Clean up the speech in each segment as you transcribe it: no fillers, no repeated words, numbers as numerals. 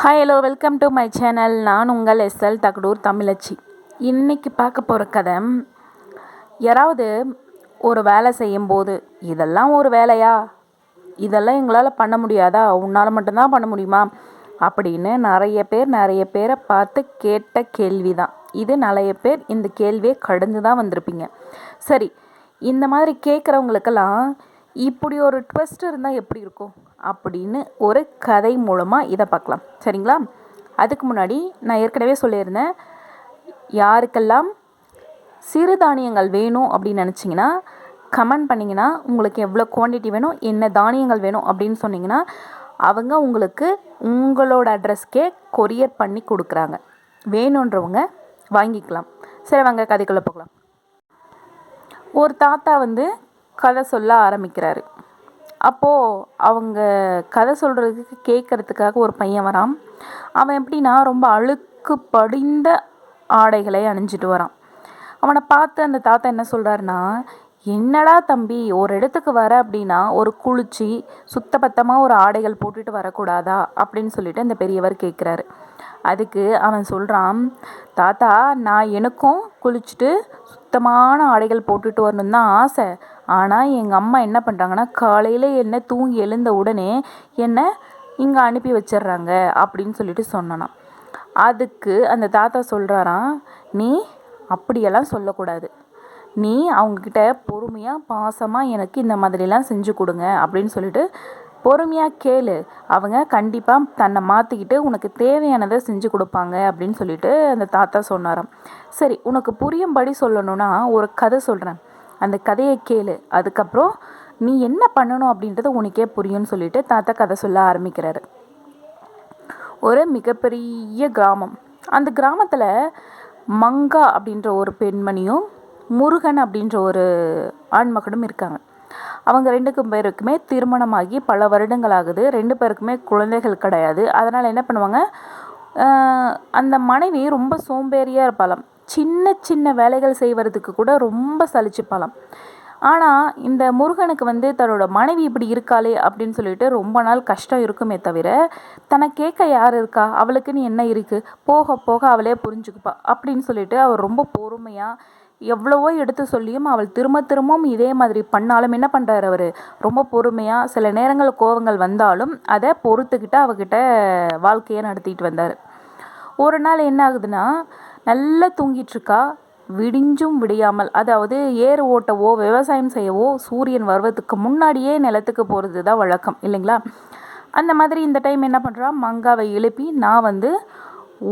Hi hello welcome to my channel. நான் உங்கள் SL Thagadur தமிழச்சி. இன்றைக்கி பார்க்க போகிற கதை, யாராவது ஒரு வேலை செய்யும்போது இதெல்லாம் ஒரு வேலையா, இதெல்லாம் எங்களால் பண்ண முடியாதா, உன்னால் மட்டும்தான் பண்ண முடியுமா அப்படின்னு நிறைய பேரை பார்த்து கேட்ட கேள்வி தான் இது. நிறைய பேர் இந்த கேள்வியை கடந்து தான் வந்திருப்பீங்க. சரி, இந்த மாதிரி கேட்குறவங்களுக்கெல்லாம் இப்படி ஒரு ட்விஸ்ட் இருந்தால் எப்படி இருக்கும் அப்படின்னு ஒரு கதை மூலமாக இதை பார்க்கலாம். சரிங்களா? அதுக்கு முன்னாடி நான் ஏற்கனவே சொல்லியிருந்தேன், யாருக்கெல்லாம் சிறுதானியங்கள் வேணும் அப்படின்னு நினச்சிங்கன்னா கமெண்ட் பண்ணிங்கன்னா, உங்களுக்கு எவ்வளோ குவான்டிட்டி வேணும், என்ன தானியங்கள் வேணும் அப்படின்னு சொன்னிங்கன்னா அவங்க உங்களுக்கு உங்களோட அட்ரஸ்க்கே கொரியர் பண்ணி கொடுக்குறாங்க. வேணுன்றவங்க வாங்கிக்கலாம். சரி, வாங்க கதைக்குள்ளே போகலாம். ஒரு தாத்தா கதை சொல்ல ஆரம்பிக்கிறாரு. அப்போது அவங்க கதை சொல்கிறதுக்கு கேட்குறதுக்காக ஒரு பையன் வரான். அவன் எப்படின்னா ரொம்ப அழுக்கு படிந்த ஆடைகளை அணிஞ்சிட்டு வரான். அவனை பார்த்து அந்த தாத்தா என்ன சொல்கிறாருன்னா, என்னடா தம்பி, ஒரு இடத்துக்கு வர அப்படின்னா ஒரு குளிச்சு சுத்தபத்தமாக ஒரு ஆடைகள் போட்டுட்டு வரக்கூடாதா அப்படின்னு சொல்லிட்டு அந்த பெரியவர் கேட்குறாரு. அதுக்கு அவன் சொல்கிறான், தாத்தா, நான் எனக்கும் குளிச்சுட்டு சுத்தமான ஆடைகள் போட்டுட்டு வரணும் தான் ஆசை. ஆனால் எங்கள் அம்மா என்ன பண்ணுறாங்கன்னா, காலையில் என்ன தூங்கி எழுந்த உடனே என்னை இங்கே அனுப்பி வச்சிட்றாங்க அப்படின்னு சொல்லிட்டு சொன்னானாம். அதுக்கு அந்த தாத்தா சொல்கிறாராம், நீ அப்படியெல்லாம் சொல்லக்கூடாது. நீ அவங்கக்கிட்ட பொறுமையாக பாசமாக எனக்கு இந்த மாதிரிலாம் செஞ்சு கொடுங்க அப்படின்னு சொல்லிட்டு பொறுமையாக கேளு. அவங்க கண்டிப்பாக தன்னை மாற்றிக்கிட்டு உனக்கு தேவையானதை செஞ்சு கொடுப்பாங்க அப்படின்னு சொல்லிட்டு அந்த தாத்தா சொன்னாராம். சரி, உனக்கு புரியும்படி சொல்லணும்னா ஒரு கதை சொல்கிறேன், அந்த கதையை கேளு. அதுக்கப்புறம் நீ என்ன பண்ணணும் அப்படின்றது உனக்கே புரியும்னு சொல்லிட்டு தாத்தா கதை சொல்ல ஆரம்பிக்கிறாரு. ஒரு மிகப்பெரிய கிராமம். அந்த கிராமத்தில் மங்கா அப்படின்ற ஒரு பெண்மணியும் முருகன் அப்படின்ற ஒரு ஆண்மகனும் இருக்காங்க. அவங்க 2 பேருக்குமே திருமணமாகி பல வருடங்கள் ஆகுது. 2 பேருக்குமே குழந்தைகள் கிடையாது. அதனால் என்ன பண்ணுவாங்க, அந்த மனைவி ரொம்ப சோம்பேறியாக இருப்பாளாம். சின்ன சின்ன வேலைகள் செய்வதுக்கு கூட ரொம்ப சலிச்சுப்பாளாம். ஆனால் இந்த முருகனுக்கு தன்னோட மனைவி இப்படி இருக்காளே அப்படின்னு சொல்லிட்டு ரொம்ப நாள் கஷ்டம் இருக்குமே தவிர, தன்னை கேட்க யார் இருக்கா, அவளுக்குன்னு என்ன இருக்குது, போக போக அவளே புரிஞ்சுக்குப்பா அப்படின்னு சொல்லிட்டு அவர் ரொம்ப பொறுமையாக எவ்வளவோ எடுத்து சொல்லியும் அவள் திரும்பவும் இதே மாதிரி பண்ணாலும் என்ன பண்ணுறாரு அவர், ரொம்ப பொறுமையாக சில நேரங்கள் கோபங்கள் வந்தாலும் அதை பொறுத்துக்கிட்டு அவகிட்ட வாழ்க்கையை நடத்திட்டு வந்தார். ஒரு நாள் என்ன ஆகுதுன்னா, நல்லா தூங்கிட்டுருக்கா. விடிஞ்சும் விடியாமல், அதாவது ஏறு ஓட்டவோ விவசாயம் செய்யவோ சூரியன் வருவதுக்கு முன்னாடியே நிலத்துக்கு போகிறது தான் வழக்கம் இல்லைங்களா? அந்த மாதிரி இந்த டைம் என்ன பண்ணுறா, மங்காவை எழுப்பி நான்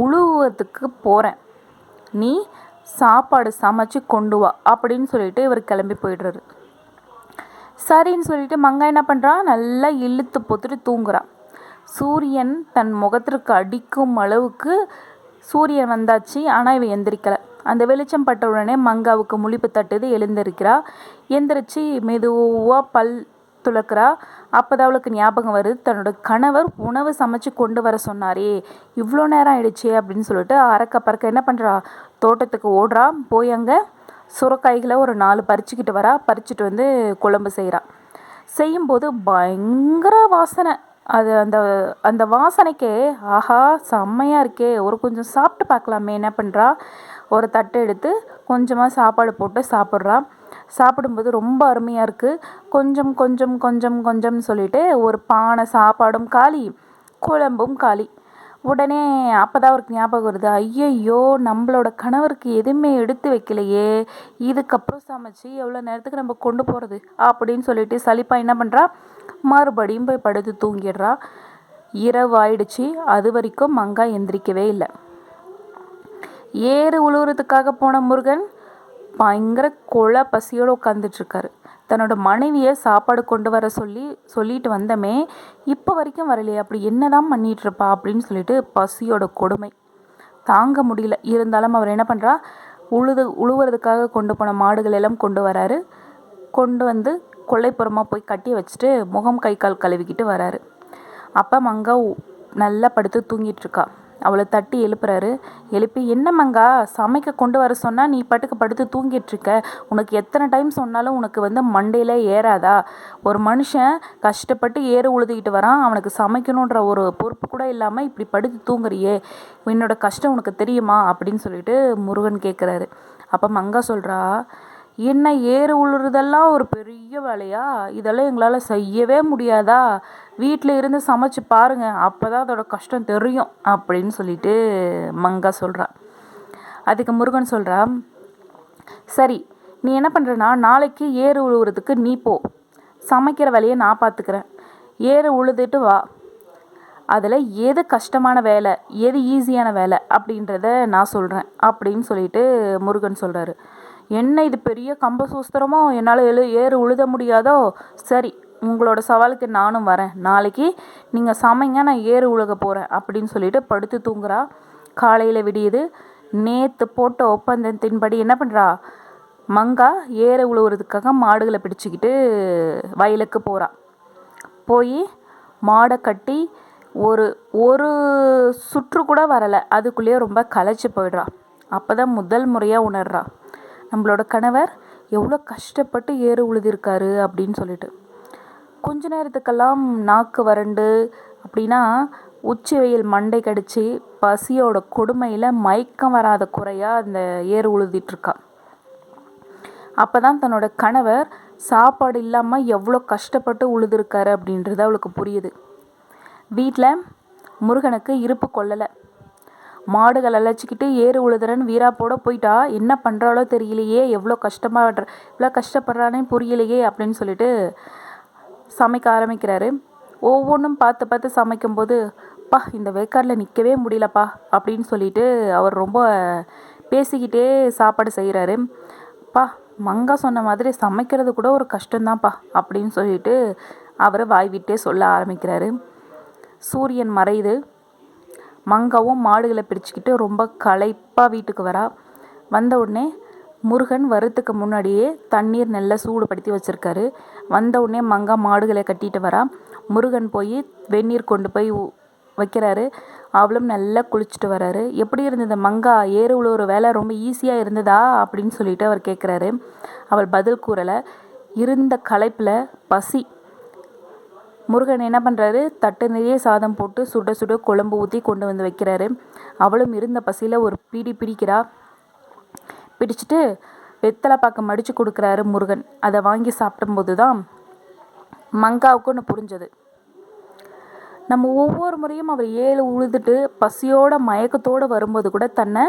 உழுவத்துக்கு போகிறேன், நீ சாப்பாடு சமைச்சு கொண்டு வா அப்படின்னு சொல்லிட்டு இவர் கிளம்பி போயிடுறாரு. சரின்னு சொல்லிட்டு மங்கா என்ன பண்ணுறா, நல்லா இழுத்து பொத்துட்டு தூங்குறான். சூரியன் தன் முகத்திற்கு அடிக்கும் அளவுக்கு சூரியன் வந்தாச்சு. ஆனால் இவன் எந்திரிக்கலை. அந்த வெளிச்சம் பட்ட உடனே மங்காவுக்கு முழிப்பு தட்டுது. எழுந்திருக்கிறா. எந்திரிச்சு மெதுவாக பல் துளக்குறா. அப்போதான் அவளுக்கு ஞாபகம் வருது, தன்னோட கணவர் உணவு சமைச்சு கொண்டு வர சொன்னாரே, இவ்வளோ நேரம் ஆயிடுச்சு அப்படின்னு சொல்லிட்டு அறக்க பறக்க என்ன பண்ணுறா, தோட்டத்துக்கு ஓடுறா. போய் அங்கே சுரக்காய்களை ஒரு 4 பறிச்சுக்கிட்டு வரா. பறிச்சுட்டு குழம்பு செய்கிறா. செய்யும்போது பயங்கர வாசனை. அது அந்த அந்த வாசனைக்கே ஆஹா செம்மையாக இருக்கே, ஒரு கொஞ்சம் சாப்பிட்டு பார்க்கலாமே. என்ன பண்ணுறா, ஒரு தட்டை எடுத்து கொஞ்சமாக சாப்பாடு போட்டு சாப்பிட்றா. சாப்பிடும்போது ரொம்ப அருமையாக இருக்குது. கொஞ்சம் கொஞ்சம் கொஞ்சம் கொஞ்சம்னு சொல்லிட்டு ஒரு பானை சாப்பாடும் காலி, குழம்பும் காலி. உடனே அப்போ தான் அவருக்கு ஞாபகம் வருது, ஐயையோ நம்மளோட கணவருக்கு எதுவுமே எடுத்து வைக்கலையே, இதுக்கப்புறம் சமைச்சு எவ்வளோ நேரத்துக்கு நம்ம கொண்டு போகிறது அப்படின்னு சொல்லிட்டு சலிப்பாக என்ன பண்ணுறா, மறுபடியும் போய் படுத்து தூங்கிடுறா. இரவு ஆயிடுச்சு. அது வரைக்கும் மங்கா எந்திரிக்கவே இல்லை. ஏறு உழுவுறதுக்காக போன முருகன் பயங்கர கொலை பசியோடு உட்காந்துட்ருக்காரு. தன்னோட மனைவியை சாப்பாடு கொண்டு வர சொல்லிட்டு வந்தமே, இப்போ வரைக்கும் வரலையே, அப்படி என்ன தான் பண்ணிகிட்ருப்பா அப்படின்னு சொல்லிட்டு பசியோட கொடுமை தாங்க முடியல. இருந்தாலும் அவர் என்ன பண்ணுறா, உழுவுறதுக்காக கொண்டு போன மாடுகள் எல்லாம் கொண்டு வராரு. கொண்டு கொல்லைப்புறமாக போய் கட்டி வச்சுட்டு முகம் கை கால் கழுவிக்கிட்டு வராரு. அப்போ மங்கா நல்லா படுத்து தூங்கிட்டுருக்கா. அவளை தட்டி எழுப்புறாரு. எழுப்பி, என்ன மங்கா, சமைக்க கொண்டு வர சொன்னால் நீ பாட்டுக்கு படுத்து தூங்கிட்டுருக்க, உனக்கு எத்தனை டைம் சொன்னாலும் உனக்கு மண்டையில் ஏறாதா? ஒரு மனுஷன் கஷ்டப்பட்டு ஏறு உழுதுகிட்டு வரான், அவனுக்கு சமைக்கணுன்ற ஒரு பொறுப்பு கூட இல்லாமல் இப்படி படுத்து தூங்குறியே, என்னோட கஷ்டம் உனக்கு தெரியுமா அப்படின்னு சொல்லிட்டு முருகன் கேட்குறாரு. அப்போ மங்கா சொல்கிறா, என்ன ஏறு உழுறதெல்லாம் ஒரு பெரிய வேலையா? இதெல்லாம் எங்களால் செய்யவே முடியாதா? வீட்டில் இருந்து சமைச்சு பாருங்க, அப்போ தான் அதோட கஷ்டம் தெரியும் அப்படின்னு சொல்லிட்டு மங்கா சொல்கிறா. அதுக்கு முருகன் சொல்கிறா, சரி நீ என்ன பண்ணுறனா, நாளைக்கு ஏறு உழுவுறதுக்கு நீ போ, சமைக்கிற வேலையை நான் பார்த்துக்கிறேன். ஏறு உழுதுட்டு வா, அதில் எது கஷ்டமான வேலை எது ஈஸியான வேலை அப்படின்றத நான் சொல்கிறேன் அப்படின்னு சொல்லிட்டு முருகன் சொல்கிறாரு. என்ன இது பெரிய கம்ப சூஸ்திரமோ, என்னால் ஏறு உழுத முடியாதோ? சரி, உங்களோட சவாலுக்கு நானும் வரேன், நாளைக்கு நீங்கள் சமைங்க, நான் ஏறு உழுக போகிறேன் அப்படின்னு சொல்லிட்டு படுத்து தூங்குறா. காலையில் விடியுது. நேற்று போட்ட ஒப்பந்தத்தின்படி என்ன பண்ணுறா, மங்கா ஏறு உழுவுறதுக்காக மாடுகளை பிடிச்சிக்கிட்டு வயலுக்கு போகிறா. போய் மாடை கட்டி ஒரு ஒரு சுற்று கூட வரலை, அதுக்குள்ளேயே ரொம்ப களைச்சி போயிடுறா. அப்போ தான் முதல் முறையாக உணர்றா, நம்மளோட கணவர் எவ்வளோ கஷ்டப்பட்டு ஏறு உழுதிருக்காரு அப்படின்னு சொல்லிட்டு. கொஞ்ச நேரத்துக்கெல்லாம் நாக்கு வறண்டு அப்படின்னா உச்சி வெயில் மண்டை கடிச்சு பசியோட கொடுமையில் மயக்கம் வராத குறையாக அந்த ஏறு உழுதிட்டுருக்கா. அப்போ தான் தன்னோட கணவர் சாப்பாடு இல்லாமல் எவ்வளோ கஷ்டப்பட்டு உழுதுருக்காரு அப்படின்றது அவளுக்கு புரியுது. வீட்டில் முருகனுக்கு இருப்பு கொள்ளலை. மாடுகள் அழைச்சிக்கிட்டு ஏறு உழுதுறன்னு வீராப்போட போயிட்டா, என்ன பண்ணுறாளோ தெரியலையே, இவ்வளோ கஷ்டப்படுறானே புரியலையே அப்படின்னு சொல்லிட்டு சமைக்க ஆரம்பிக்கிறாரு. ஒவ்வொன்றும் பார்த்து பார்த்து சமைக்கும்போது, இந்த வேக்காட்டில் நிற்கவே முடியலப்பா அப்படின்னு சொல்லிட்டு அவர் ரொம்ப பேசிக்கிட்டே சாப்பாடு செய்கிறாரு. மங்கா சொன்ன மாதிரி சமைக்கிறது கூட ஒரு கஷ்டம்தான்ப்பா அப்படின்னு சொல்லிட்டு அவர் வாய் விட்டே சொல்ல ஆரம்பிக்கிறாரு. சூரியன் மறையுது. மங்காவும் மாடுகளை பிடிச்சிக்கிட்டு ரொம்ப களைப்பாக வீட்டுக்கு வரா. வந்த உடனே முருகன் வரத்துக்கு முன்னாடியே தண்ணீர் நல்லா சூடுபடுத்தி வச்சுருக்காரு. வந்த உடனே மங்கா மாடுகளை கட்டிட்டு வரா. முருகன் போய் வெந்நீர் கொண்டு போய் வைக்கிறாரு. அவளும் நல்லா குளிச்சுட்டு வராரு. எப்படி இருந்தது மங்கா, ஏறு உழுவுற வேலை ரொம்ப ஈஸியாக இருந்ததா அப்படின்னு சொல்லிட்டு அவர் கேட்குறாரு. அவள் பதில் கூறலை. இருந்த களைப்பில் பசி. முருகன் என்ன பண்ணுறாரு, தட்டு நிறைய சாதம் போட்டு சுட சுட குழம்பு ஊற்றி கொண்டு வந்து வைக்கிறாரு. அவளும் இருந்த பசியில் ஒரு பிடிக்கிறா. பிடிச்சிட்டு வெத்தலை பாக்கு மடித்து கொடுக்குறாரு முருகன். அதை வாங்கி சாப்பிடும்போது தான் மங்காவுக்கு ஒன்று புரிஞ்சது. நம்ம ஒவ்வொரு முறையும் அவர் ஏழு உழுதுட்டு பசியோட மயக்கத்தோடு வரும்போது கூட தன்னை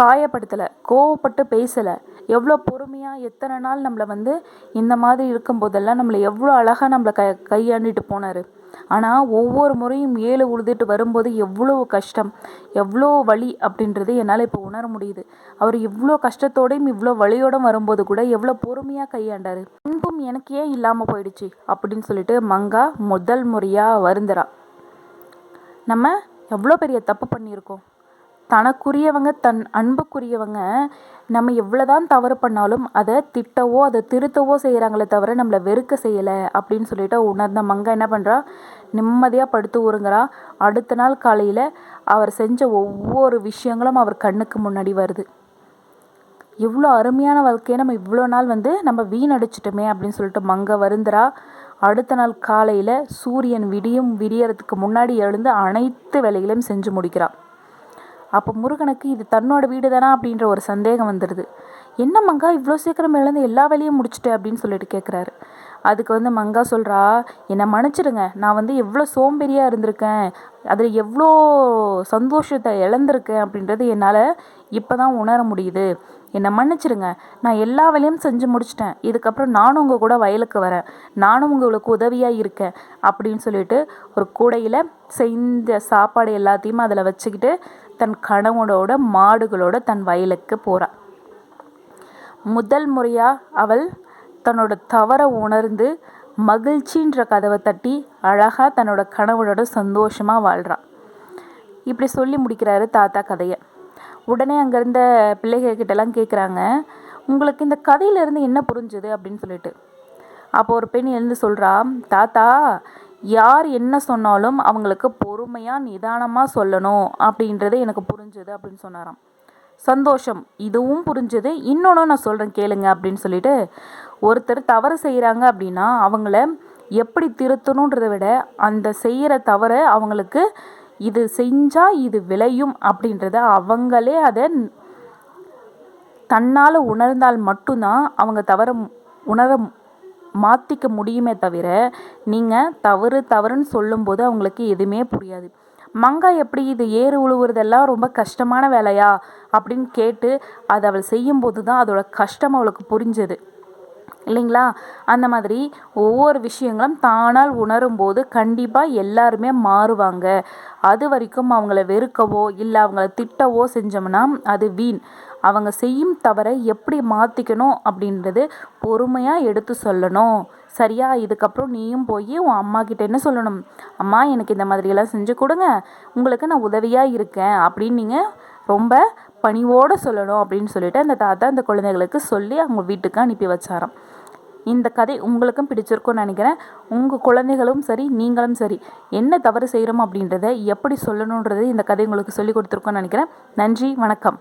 காயப்படுத்தலை, கோவப்பட்டு பேசலை. எவ்வளோ பொறுமையாக எத்தனை நாள் நம்மளை இந்த மாதிரி இருக்கும்போதெல்லாம் நம்மளை எவ்வளோ அழகாக நம்மளை கையாண்டிட்டு போனார். ஆனால் ஒவ்வொரு முறையும் ஏழு உழுதுட்டு வரும்போது எவ்வளோ கஷ்டம், எவ்வளோ வலி அப்படின்றது என்னால் இப்போ உணர முடியுது. அவர் இவ்வளோ கஷ்டத்தோடையும் இவ்வளோ வலியோடும் வரும்போது கூட எவ்வளோ பொறுமையாக கையாண்டார். அன்பும் எனக்கு ஏன் இல்லாமல் போயிடுச்சு அப்படின்னு சொல்லிட்டு மங்கா முதல் முறையாக வருந்துறா. நம்ம எவ்வளோ பெரிய தப்பு பண்ணியிருக்கோம். தனக்குரியவங்க, தன் அன்புக்குரியவங்க நம்ம எவ்வளோதான் தவறு பண்ணாலும் அதை திட்டவோ அதை திருத்தவோ செய்கிறாங்களே தவிர நம்மளை வெறுக்க செய்யலை அப்படின்னு சொல்லிட்டு உணர்ந்த மங்கா என்ன பண்ணுறா, நிம்மதியாக படுத்து உறங்குறா. அடுத்த நாள் காலையில் அவர் செஞ்ச ஒவ்வொரு விஷயங்களும் அவர் கண்ணுக்கு முன்னாடி வருது. இவ்வளோ அருமையான வாழ்க்கையை நம்ம இவ்வளோ நாள் நம்ம வீணடிச்சிட்டோமே அப்படின்னு சொல்லிட்டு மங்கா வருந்துறா. அடுத்த நாள் காலையில் சூரியன் விடியறதுக்கு முன்னாடி எழுந்து அனைத்து வேலைகளையும் செஞ்சு முடிக்கிறா. அப்போ முருகனுக்கு இது தன்னோட வீடு தானா அப்படின்ற ஒரு சந்தேகம் வந்துடுது. என்ன மங்கா இவ்வளோ சீக்கிரம் எழுந்து எல்லா வேலையும் முடிச்சுட்டு அப்படின்னு சொல்லிட்டு கேட்குறாரு. அதுக்கு மங்கா சொல்கிறா, என்னை மன்னிச்சிடுங்க, நான் எவ்வளோ சோம்பேறியாக இருந்திருக்கேன், அதில் எவ்வளோ சந்தோஷத்தை இழந்திருக்கேன் அப்படின்றது என்னால் இப்போ தான் உணர முடியுது. என்னை மன்னிச்சிடுங்க, நான் எல்லா வேலையும் செஞ்சு முடிச்சிட்டேன், இதுக்கப்புறம் நானும் உங்கள் கூட வயலுக்கு வரேன், நானும் உங்களுக்கு உதவியாக இருக்கேன் அப்படின்னு சொல்லிட்டு ஒரு கூடையில் செஞ்ச சாப்பாடு எல்லாத்தையும் அதில் வச்சுக்கிட்டு தன் கணவனோட மாடுகளோட தன் வயலுக்கு போகிறாள். முதல் முறையாக அவள் தன்னோட தவறை உணர்ந்து மகிழ்ச்சின்ற கதவை தட்டி அழகாக தன்னோட கணவனோட சந்தோஷமாக வாழ்கிறாள். இப்படி சொல்லி முடிக்கிறாரு தாத்தா கதையை. உடனே அங்கே இருந்த பிள்ளைகள்கிட்டலாம் கேட்குறாங்க, உங்களுக்கு இந்த கதையிலேருந்து என்ன புரிஞ்சுது அப்படின்னு சொல்லிட்டு. அப்போ ஒரு பெண் எழுந்து சொல்கிறா, தாத்தா யார் என்ன சொன்னாலும் அவங்களுக்கு பொறுமையாக நிதானமாக சொல்லணும் அப்படின்றது எனக்கு புரிஞ்சுது அப்படின்னு சொன்னாராம். சந்தோஷம், இதுவும் புரிஞ்சுது. இன்னொன்று நான் சொல்கிறேன் கேளுங்க அப்படின்னு சொல்லிட்டு, ஒருத்தர் தவறு செய்கிறாங்க அப்படின்னா அவங்கள எப்படி திருத்தணுன்றதை விட அந்த செய்கிற தவறை அவங்களுக்கு இது செஞ்சால் இது விளையும் அப்படின்றத அவங்களே அதை தன்னால் உணர்ந்தால் மட்டும்தான் அவங்க தவறை உணர மாற்றிக்க முடியுமே தவிர, நீங்கள் தவறுன்னு சொல்லும்போது அவங்களுக்கு எதுவுமே புரியாது. மங்கா எப்படி இது ஏறு உழுவுறதெல்லாம் ரொம்ப கஷ்டமான வேலையா அப்படின்னு கேட்டு அதை அவள் செய்யும்போது தான் அதோட கஷ்டம் அவளுக்கு புரிஞ்சது இல்லைங்களா? அந்த மாதிரி ஒவ்வொரு விஷயங்களும் தானால் உணரும்போது கண்டிப்பாக எல்லாருமே மாறுவாங்க. அது வரைக்கும் அவங்கள வெறுக்கவோ இல்லை அவங்கள திட்டவோ செஞ்சோம்னா அது வீண். அவங்க செய்யும் தவறை எப்படி மாற்றிக்கணும் அப்படின்றது பொறுமையாக எடுத்து சொல்லணும். சரியா? இதுக்கப்புறம் நீயும் போய் உன் அம்மா கிட்ட என்ன சொல்லணும், அம்மா எனக்கு இந்த மாதிரியெல்லாம் செஞ்சு கொடுங்க, உங்களுக்கு நான் உதவியாக இருக்கேன் அப்படின்னு நீங்கள் ரொம்ப பணிவோடு சொல்லணும் அப்படின்னு சொல்லிட்டு அந்த தாத்தா அந்த குழந்தைகளுக்கு சொல்லி அவங்க வீட்டுக்கு அனுப்பி வச்சாராம். இந்த கதை உங்களுக்கும் பிடிச்சிருக்கும்னு நினைக்கிறேன். உங்கள் குழந்தைகளும் சரி நீங்களும் சரி என்ன தவறு செய்கிறோம் அப்படின்றத எப்படி சொல்லணுன்றது இந்த கதை உங்களுக்கு சொல்லி கொடுத்துருக்கோன்னு நினைக்கிறேன். நன்றி, வணக்கம்.